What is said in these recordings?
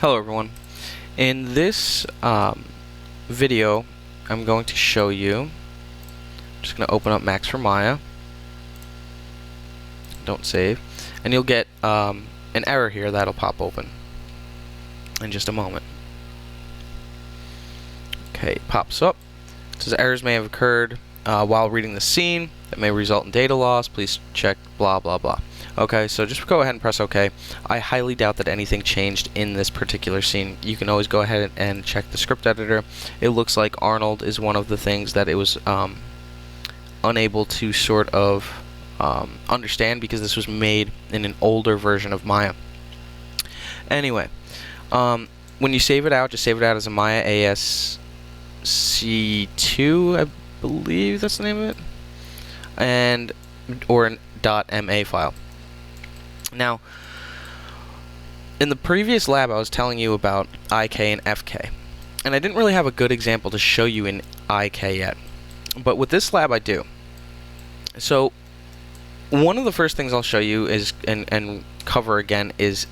Hello everyone. In this video I'm going to show you, I'm just going to open up Max for Maya, don't save, and you'll get an error here that'll pop open in just a moment. Okay, it pops up. It says errors may have occurred while reading the scene that may result in data loss. Please check blah blah blah. Okay, so just go ahead and press OK. I highly doubt that anything changed in this particular scene. You can always go ahead and check the script editor. It looks like Arnold is one of the things that it was unable to sort of understand because this was made in an older version of Maya. Anyway, when you save it out, just save it out as a Maya ASC2, I believe that's the name of it, and or an .ma file. Now, in the previous lab I was telling you about IK and FK, and I didn't really have a good example to show you in IK yet, but with this lab I do. So one of the first things I'll show you is and cover again is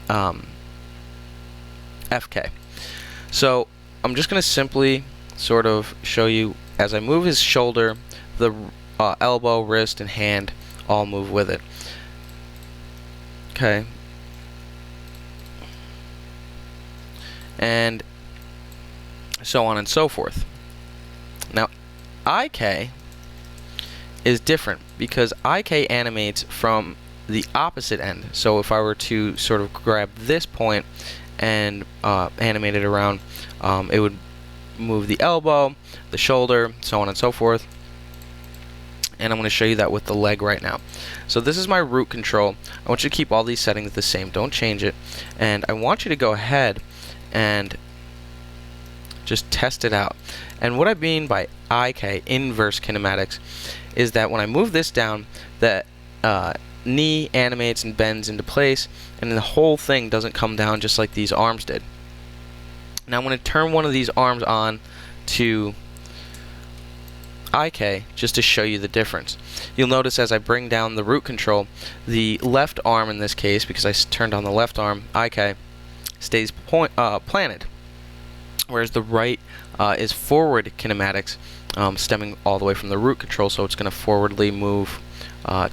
FK. So I'm just going to simply sort of show you as I move his shoulder, the elbow, wrist, and hand all move with it. Okay. And so on and so forth. Now, IK is different because IK animates from the opposite end. So if I were to sort of grab this point and animate it around, it would move the elbow, the shoulder, so on and so forth. And I'm going to show you that with the leg right now. So this is my root control. I want you to keep all these settings the same. Don't change it. And I want you to go ahead and just test it out. And what I mean by IK, inverse kinematics, is that when I move this down, the knee animates and bends into place, and the whole thing doesn't come down just like these arms did. Now I'm going to turn one of these arms on to IK just to show you the difference. You'll notice as I bring down the root control, the left arm in this case, because I turned on the left arm, IK, stays planted, whereas the right is forward kinematics, stemming all the way from the root control, so it's going to forwardly move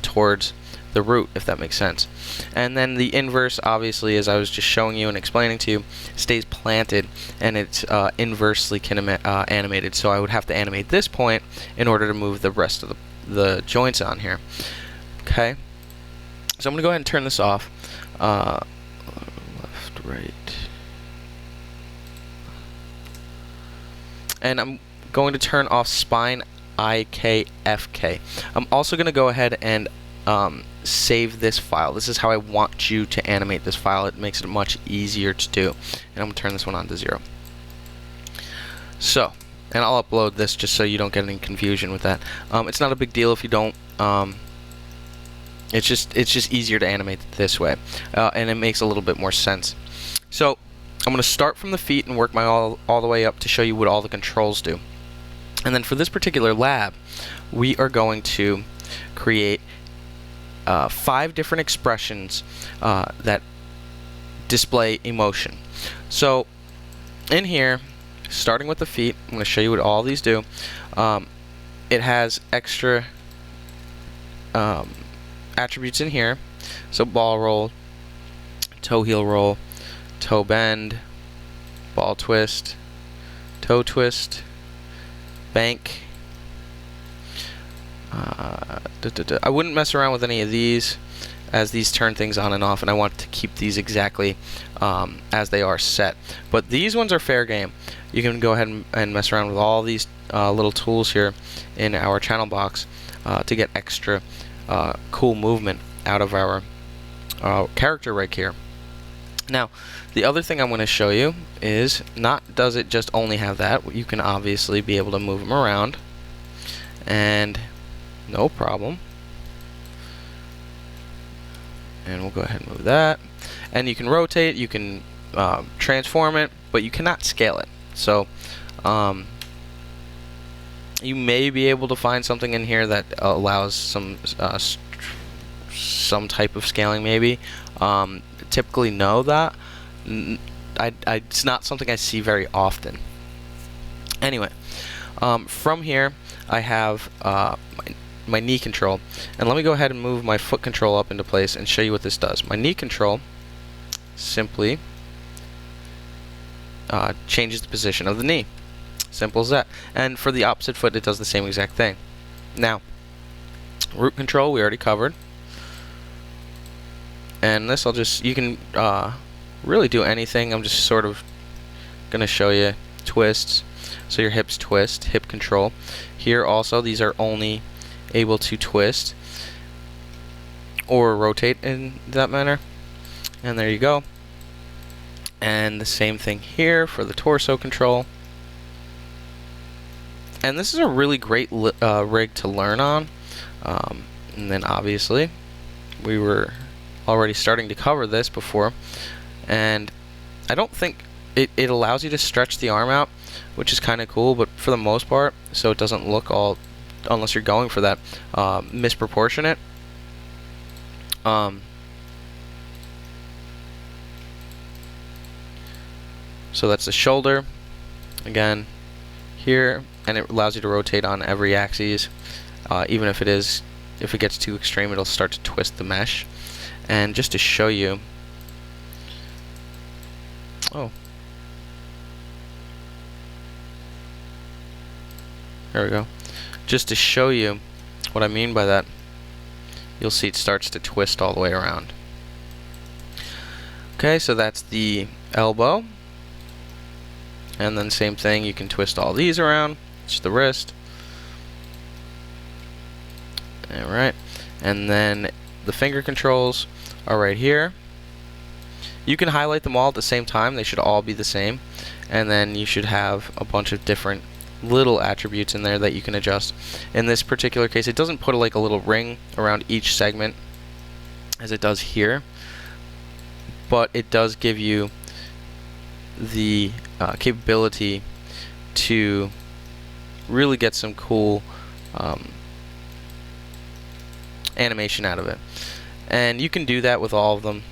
towards the root, if that makes sense. And then the inverse, obviously, as I was just showing you and explaining to you, stays planted, and it's inversely animated. So I would have to animate this point in order to move the rest of the joints on here. Okay, so I'm going to go ahead and turn this off. Left, right, and I'm going to turn off spine IK FK. I'm also going to go ahead and save this file. This is how I want you to animate this file. It makes it much easier to do. And I'm going to turn this one on to 0. So, and I'll upload this just so you don't get any confusion with that. It's not a big deal if you don't. It's just easier to animate this way, and it makes a little bit more sense. So I'm going to start from the feet and work my all the way up to show you what all the controls do. And then for this particular lab, we are going to create 5 different expressions that display emotion. So in here, starting with the feet, I'm going to show you what all these do. It has extra attributes in here. So ball roll, toe heel roll, toe bend, ball twist, toe twist, bank. I wouldn't mess around with any of these, as these turn things on and off, and I want to keep these exactly as they are set. But these ones are fair game. You can go ahead and mess around with all these little tools here in our channel box to get extra cool movement out of our character right here. Now, the other thing I'm going to show you is not does it just only have that. You can obviously be able to move them around, and no problem. And we'll go ahead and move that. And you can rotate, you can transform it, but you cannot scale it. So you may be able to find something in here that allows some type of scaling, maybe. Typically no, It's not something I see very often. Anyway, from here I have my knee control, and let me go ahead and move my foot control up into place and show you what this does. My knee control simply changes the position of the knee. Simple as that. And for the opposite foot, it does the same exact thing. Now, root control we already covered, and this you can really do anything. I'm just sort of gonna show you twists. So your hips twist, hip control. Here also, these are only able to twist or rotate in that manner. And there you go. And the same thing here for the torso control. And this is a really great rig to learn on. And then obviously, we were already starting to cover this before. And I don't think it allows you to stretch the arm out, which is kind of cool, but for the most part, so it doesn't look all, unless you're going for that, misproportionate. So that's the shoulder, again, here, and it allows you to rotate on every axis. Even if it gets too extreme, it'll start to twist the mesh. And just to show you, there we go. Just to show you what I mean by that, you'll see it starts to twist all the way around. Okay, so that's the elbow. And then same thing, you can twist all these around. It's the wrist. Alright, and then the finger controls are right here. You can highlight them all at the same time. They should all be the same. And then you should have a bunch of different little attributes in there that you can adjust. In this particular case, it doesn't put like a little ring around each segment as it does here, but it does give you the capability to really get some cool animation out of it. And you can do that with all of them.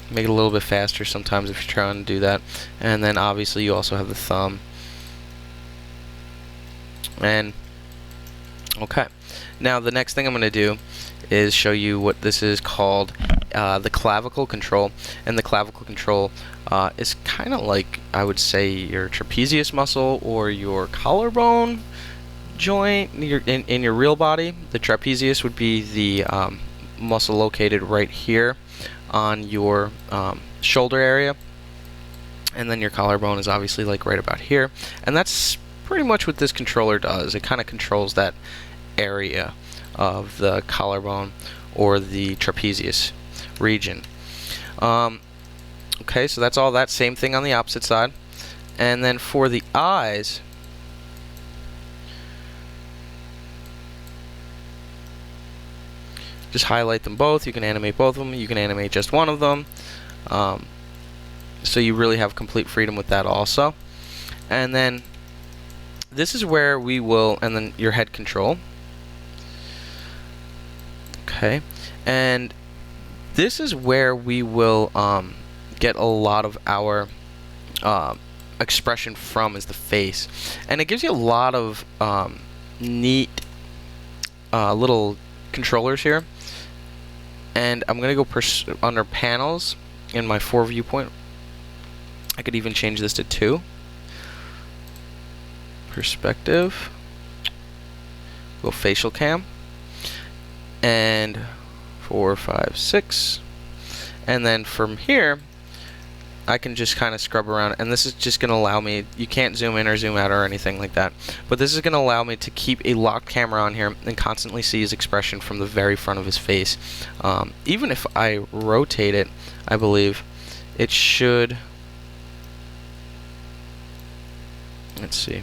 Make it a little bit faster sometimes if you're trying to do that. And then obviously you also have the thumb. And okay, now the next thing I'm going to do is show you what this is called, the clavicle control. And the clavicle control is kind of like, I would say, your trapezius muscle or your collarbone joint in your real body. The trapezius would be the muscle located right here on your shoulder area, and then your collarbone is obviously like right about here, and that's pretty much what this controller does. It kind of controls that area of the collarbone or the trapezius region. Okay, so that's all that. Same thing on the opposite side. And then for the eyes, just highlight them both. You can animate both of them. You can animate just one of them. So you really have complete freedom with that also. And then this is where we will, and then your head control. Okay, and this is where we will get a lot of our expression from, is the face. And it gives you a lot of neat little controllers here. And I'm going to go under panels in my 4 viewpoint. I could even change this to 2. Perspective. Go facial cam. And 4, 5, 6. And then from here, I can just kind of scrub around, and this is just going to allow me, you can't zoom in or zoom out or anything like that, but this is going to allow me to keep a locked camera on here and constantly see his expression from the very front of his face. Even if I rotate it, I believe it should, let's see,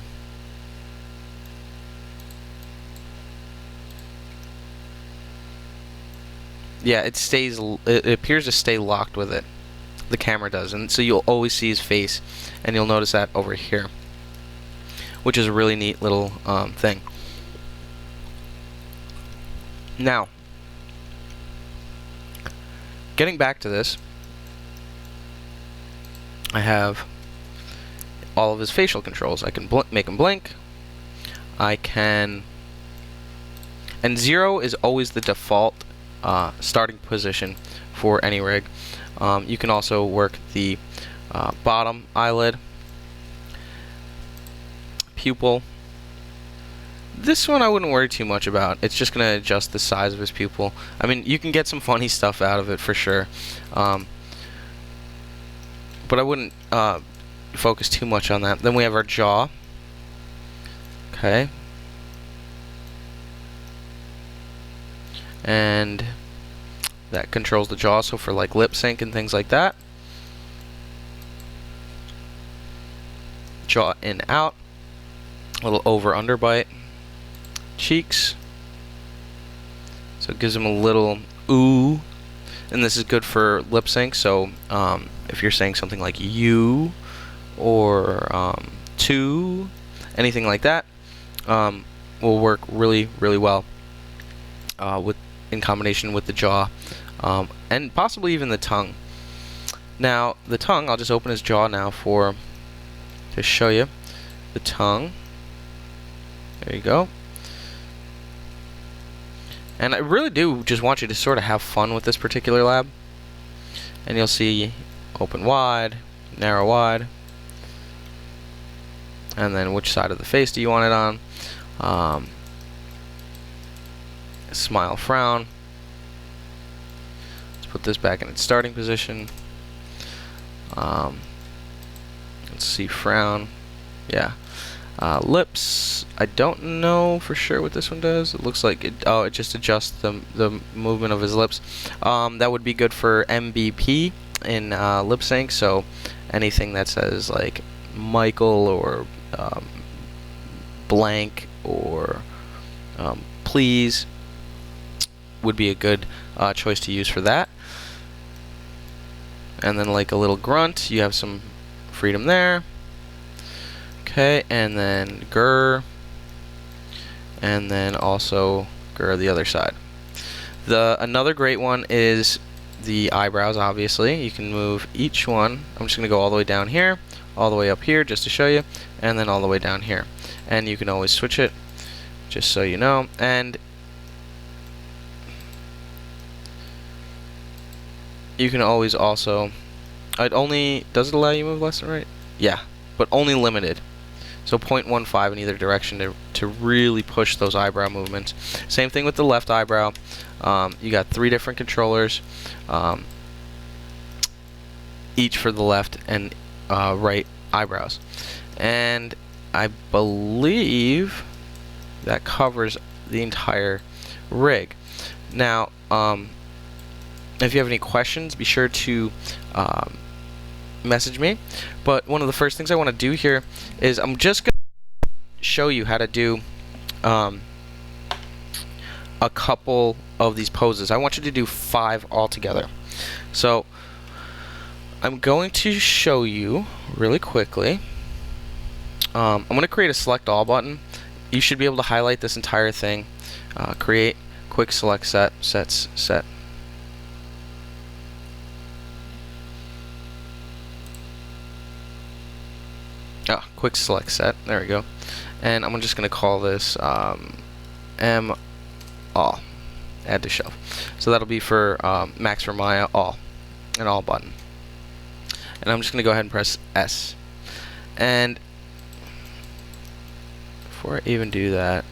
yeah, it appears to stay locked with it. The camera does, and so you'll always see his face, and you'll notice that over here, which is a really neat little thing. Now, getting back to this, I have all of his facial controls. I can make him blink. I can, and 0 is always the default starting position for any rig. You can also work the bottom eyelid, pupil. This one I wouldn't worry too much about. It's just going to adjust the size of his pupil. I mean, you can get some funny stuff out of it for sure. But I wouldn't focus too much on that. Then we have our jaw. Okay. And that controls the jaw, so for like lip sync and things like that. Jaw in, out. A little over-under bite. Cheeks. So it gives him a little ooh. And this is good for lip sync, so if you're saying something like you or to, anything like that, will work really, really well in combination with the jaw, and possibly even the tongue. Now, the tongue, I'll just open his jaw now to show you the tongue. There you go. And I really do just want you to sort of have fun with this particular lab. And you'll see open wide, narrow wide, and then which side of the face do you want it on. Smile, frown. Let's put this back in its starting position. Let's see, frown. Yeah. Lips, I don't know for sure what this one does. It looks like it just adjusts the movement of his lips. That would be good for MBP in lip sync, so anything that says like Michael or blank or please would be a good choice to use for that. And then like a little grunt, you have some freedom there. Okay, and then grr, and then also grr the other side. Another great one is the eyebrows, obviously. You can move each one. I'm just going to go all the way down here, all the way up here just to show you, and then all the way down here. And you can always switch it, just so you know. And you can always also, does it allow you to move left and right? Yeah, but only limited. So 0.15 in either direction to really push those eyebrow movements. Same thing with the left eyebrow. You got 3 different controllers, each for the left and right eyebrows. And I believe that covers the entire rig. Now, if you have any questions, be sure to message me. But one of the first things I want to do here is I'm just going to show you how to do a couple of these poses. I want you to do 5 altogether. So I'm going to show you really quickly. I'm going to create a select all button. You should be able to highlight this entire thing. Create quick select set. Quick select set. There we go. And I'm just going to call this M all. Add to shelf. So that'll be for Max for Maya all. An all button. And I'm just going to go ahead and press S. And before I even do that,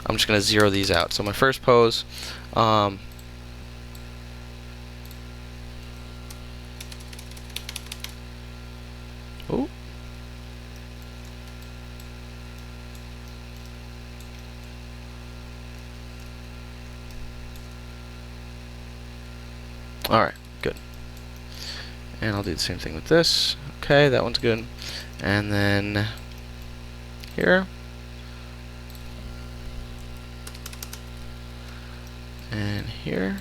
I'm just going to zero these out. So my first pose, ooh. Alright, good. And I'll do the same thing with this. Okay, that one's good. And then here. And here.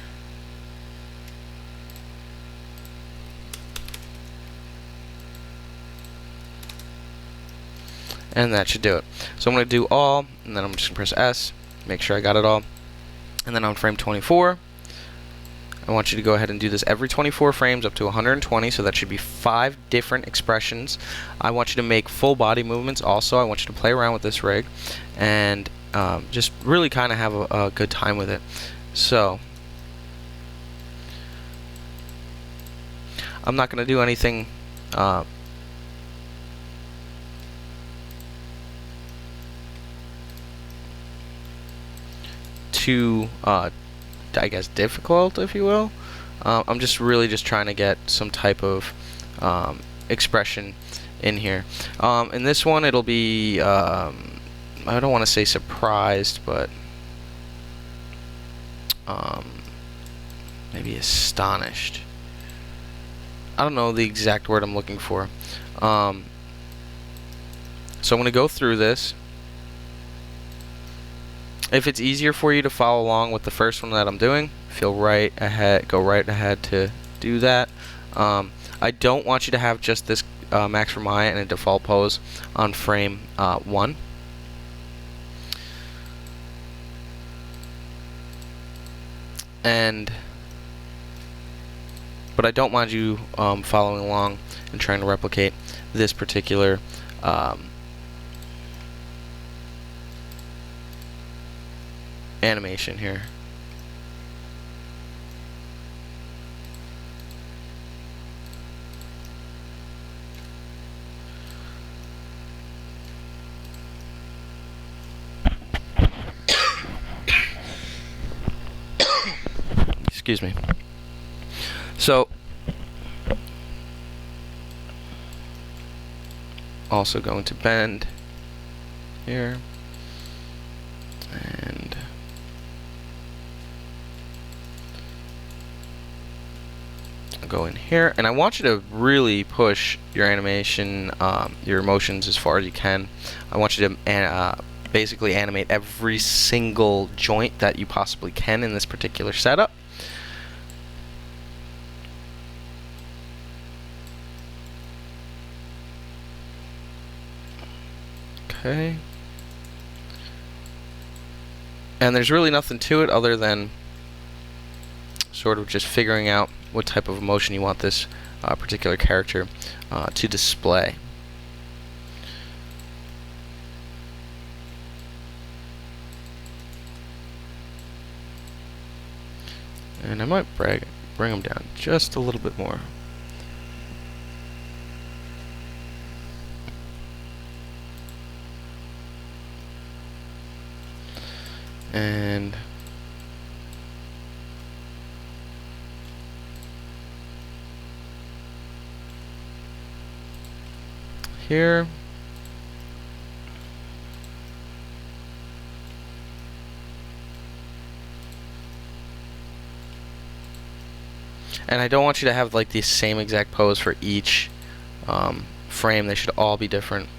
and that should do it. So I'm going to do all, and then I'm just going to press S, make sure I got it all. And then on frame 24, I want you to go ahead and do this every 24 frames up to 120, so that should be 5 different expressions. I want you to make full body movements also. I want you to play around with this rig and just really kind of have a good time with it. So I'm not going to do anything too I guess difficult, if you will. I'm just really just trying to get some type of expression in here. In this one, it'll be I don't want to say surprised, but maybe astonished. I don't know the exact word I'm looking for. So I'm going to go through this. If it's easier for you to follow along with the first one that I'm doing, go right ahead to do that. I don't want you to have just this max for Maya in a default pose on frame 1. But I don't want you following along and trying to replicate this particular animation here. Excuse me. So also going to bend here and go in here, and I want you to really push your animation, your emotions as far as you can. I want you to basically animate every single joint that you possibly can in this particular setup. Okay. And there's really nothing to it other than sort of just figuring out what type of emotion you want this particular character to display. And I might bring them down just a little bit more. And here. And I don't want you to have like the same exact pose for each frame. They should all be different.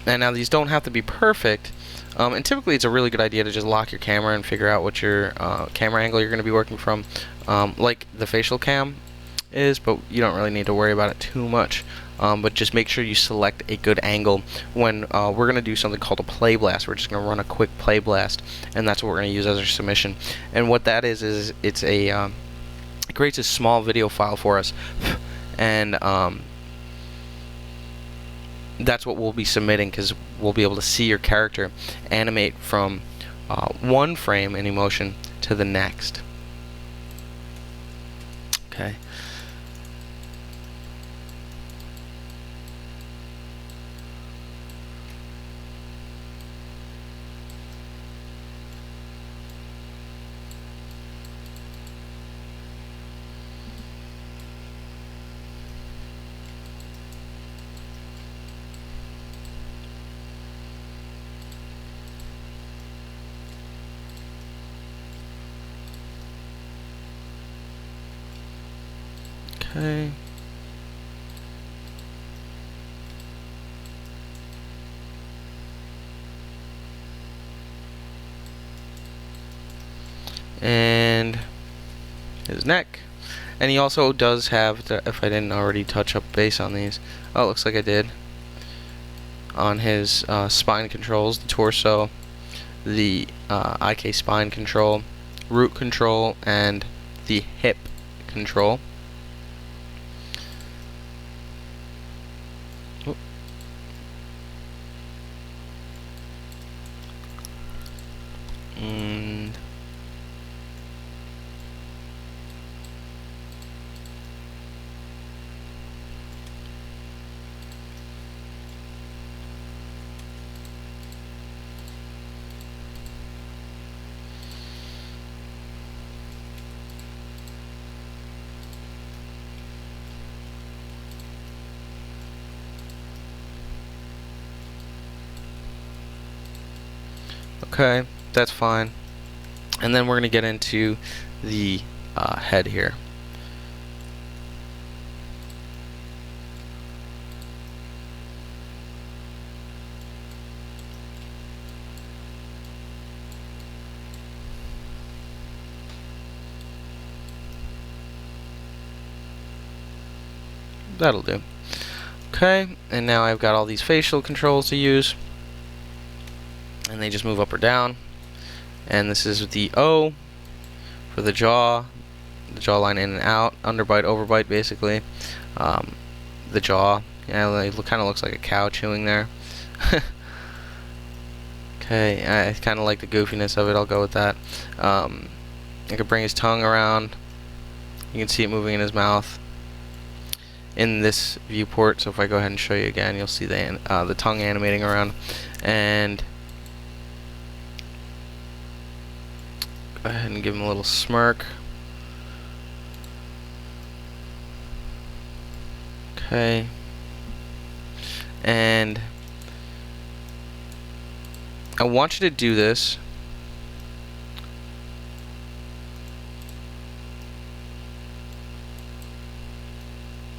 And now these don't have to be perfect. And typically it's a really good idea to just lock your camera and figure out what your camera angle you're going to be working from, like the facial cam is, but you don't really need to worry about it too much. But just make sure you select a good angle when we're going to do something called a play blast. We're just going to run a quick play blast, and that's what we're going to use as our submission. And what that is it's a it creates a small video file for us, and that's what we'll be submitting, because we'll be able to see your character animate from one frame in emotion to the next. Okay. Okay. And his neck. And he also does have, if I didn't already touch up base on these, oh, it looks like I did, on his spine controls, the torso, the IK spine control, root control, and the hip control. Oop. And okay, that's fine. And then we're going to get into the head here. That'll do. Okay, and now I've got all these facial controls to use, and they just move up or down. And this is the O for the jaw, the jawline in and out, underbite, overbite, basically. The jaw, yeah, it kind of looks like a cow chewing there. Okay, I kind of like the goofiness of it. I'll go with that. I could bring his tongue around. You can see it moving in his mouth in this viewport. So if I go ahead and show you again, you'll see the tongue animating around. And go ahead and give him a little smirk. Okay. And I want you to do this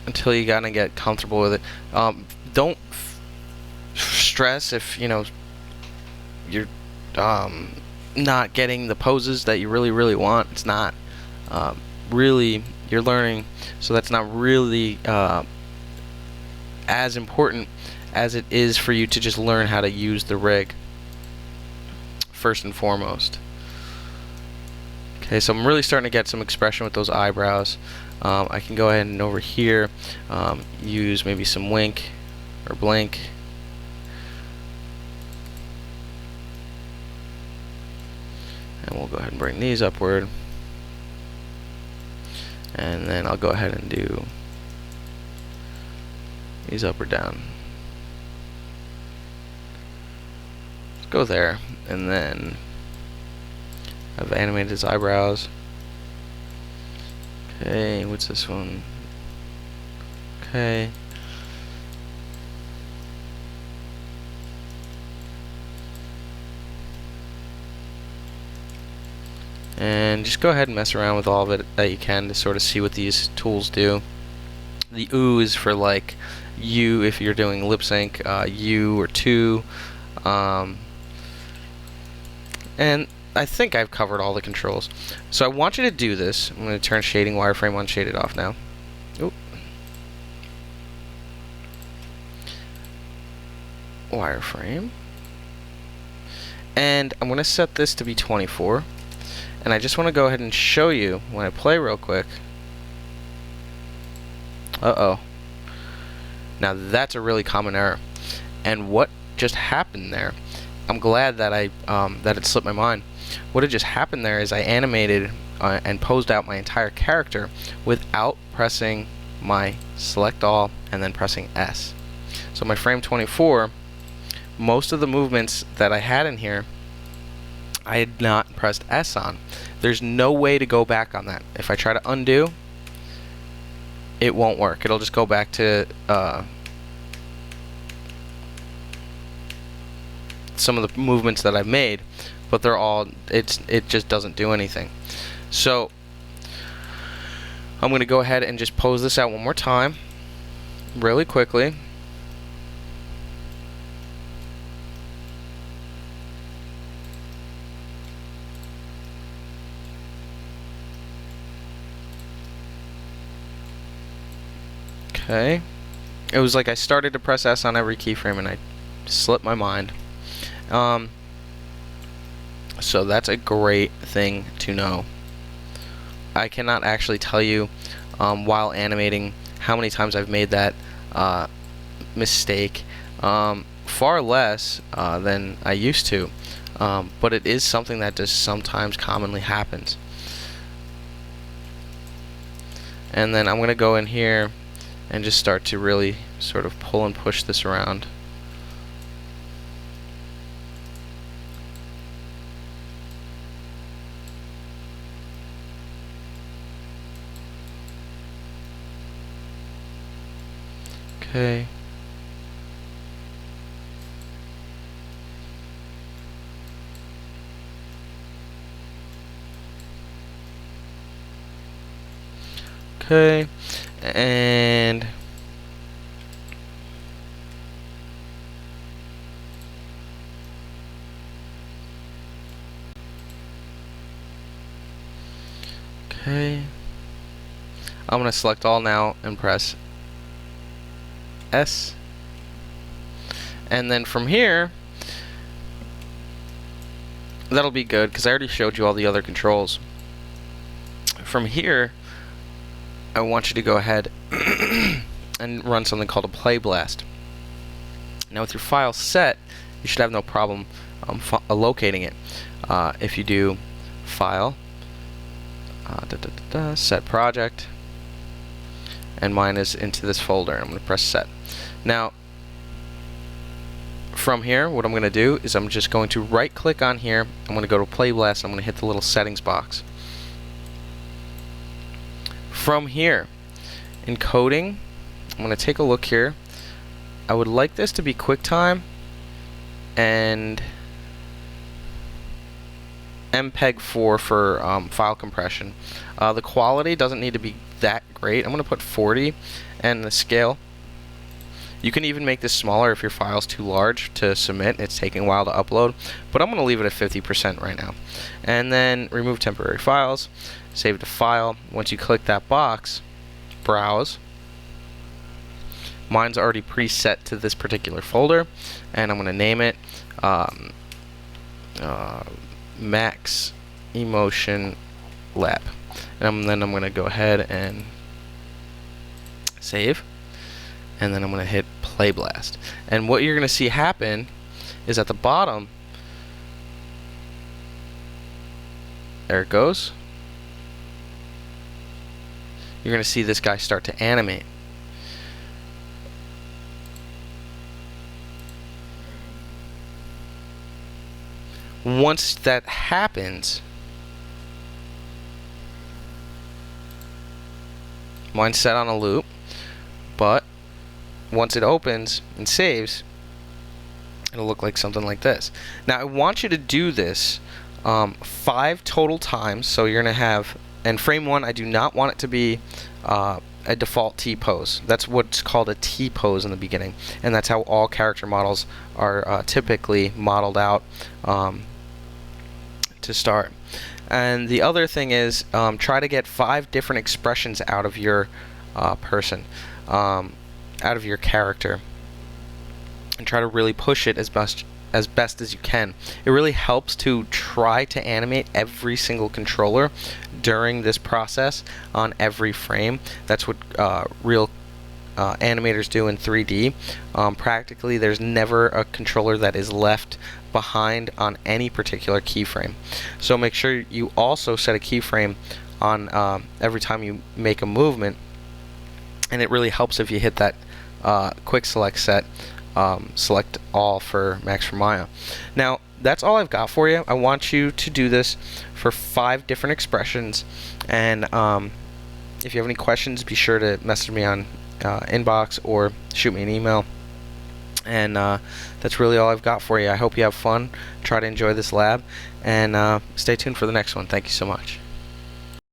until you gotta get comfortable with it. Don't stress if you're not getting the poses that you really want. It's not really, you're learning, so that's not really as important as it is for you to just learn how to use the rig first and foremost. Okay, so I'm really starting to get some expression with those eyebrows. I can go ahead and over here use maybe some wink or blink. And we'll go ahead and bring these upward. And then I'll go ahead and do these up or down. Let's go there. And then I've animated his eyebrows. Okay, what's this one? Okay. And just go ahead and mess around with all of it that you can to sort of see what these tools do. The ooh is for like you if you're doing lip sync, you or two. And I think I've covered all the controls. So I want you to do this. I'm going to turn shading wireframe on shaded off now. Oop. Wireframe. And I'm going to set this to be 24. And I just want to go ahead and show you when I play real quick. Uh-oh. Now that's a really common error. And what just happened there, I'm glad that that it slipped my mind. What had just happened there is I animated and posed out my entire character without pressing my select all and then pressing S. So my frame 24, most of the movements that I had in here, I had not pressed S on. There's no way to go back on that. If I try to undo, it won't work. It'll just go back to some of the movements that I've made, but they're all, it just doesn't do anything. So I'm going to go ahead and just pose this out one more time really quickly. Okay. It was like I started to press S on every keyframe and I slipped my mind. So that's a great thing to know. I cannot actually tell you while animating how many times I've made that mistake. Far less than I used to, but it is something that just sometimes commonly happens. And then I'm going to go in here and just start to really sort of pull and push this around. Okay. Okay, and okay, I'm going to select all now and press S, and then from here that'll be good because I already showed you all the other controls. From here I want you to go ahead and run something called a Playblast. Now with your file set, you should have no problem locating it. If you do File, Set Project, and mine is into this folder. I'm going to press Set. Now from here, what I'm going to do is I'm just going to right click on here. I'm going to go to Playblast. I'm going to hit the little settings box. From here, in coding, I'm going to take a look here. I would like this to be QuickTime and MPEG-4 for file compression. The quality doesn't need to be that great. I'm going to put 40, and the scale, you can even make this smaller if your file's too large to submit. It's taking a while to upload, but I'm going to leave it at 50% right now. And then remove temporary files, save to file. Once you click that box, browse. Mine's already preset to this particular folder, and I'm going to name it Max Emotion Lab. And then I'm going to go ahead and save, and then I'm going to hit Playblast. And what you're going to see happen is at the bottom, there it goes, you're going to see this guy start to animate. Once that happens, mine's set on a loop, but once it opens and saves, it'll look like something like this. Now I want you to do this 5 total times, so you're going to have, and frame 1, I do not want it to be a default T-pose. That's what's called a T-pose in the beginning, and that's how all character models are typically modeled out to start. And the other thing is try to get 5 different expressions out of your person, out of your character, and try to really push it as best as you can. It really helps to try to animate every single controller during this process on every frame. That's what real animators do in 3D. Practically there's never a controller that is left behind on any particular keyframe. So make sure you also set a keyframe on every time you make a movement, and it really helps if you hit that quick select set, select all for Max for Maya. Now that's all I've got for you. I want you to do this for 5 different expressions, and if you have any questions, be sure to message me on inbox or shoot me an email. And that's really all I've got for you. I hope you have fun, try to enjoy this lab, and stay tuned for the next one. Thank you so much.